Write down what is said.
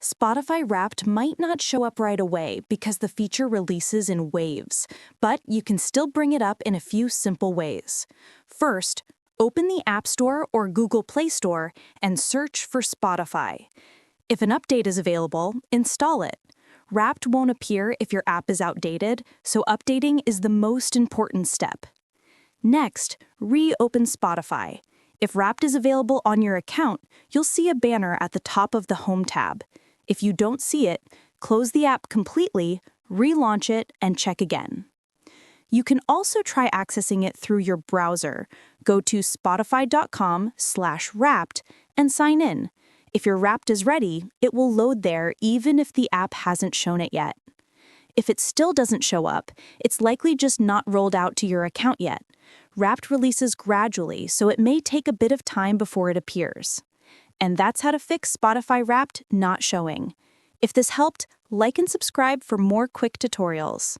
Spotify Wrapped might not show up right away because the feature releases in waves, but you can still bring it up in a few simple ways. First, open the App Store or Google Play Store and search for Spotify. If an update is available, install it. Wrapped won't appear if your app is outdated, so updating is the most important step. Next, reopen Spotify. If Wrapped is available on your account, you'll see a banner at the top of the Home tab. If you don't see it, close the app completely, relaunch it, and check again. You can also try accessing it through your browser. Go to spotify.com/wrapped and sign in. If your Wrapped is ready, it will load there even if the app hasn't shown it yet. If it still doesn't show up, it's likely just not rolled out to your account yet. Wrapped releases gradually, so it may take a bit of time before it appears. And that's how to fix Spotify Wrapped not showing. If this helped, like and subscribe for more quick tutorials.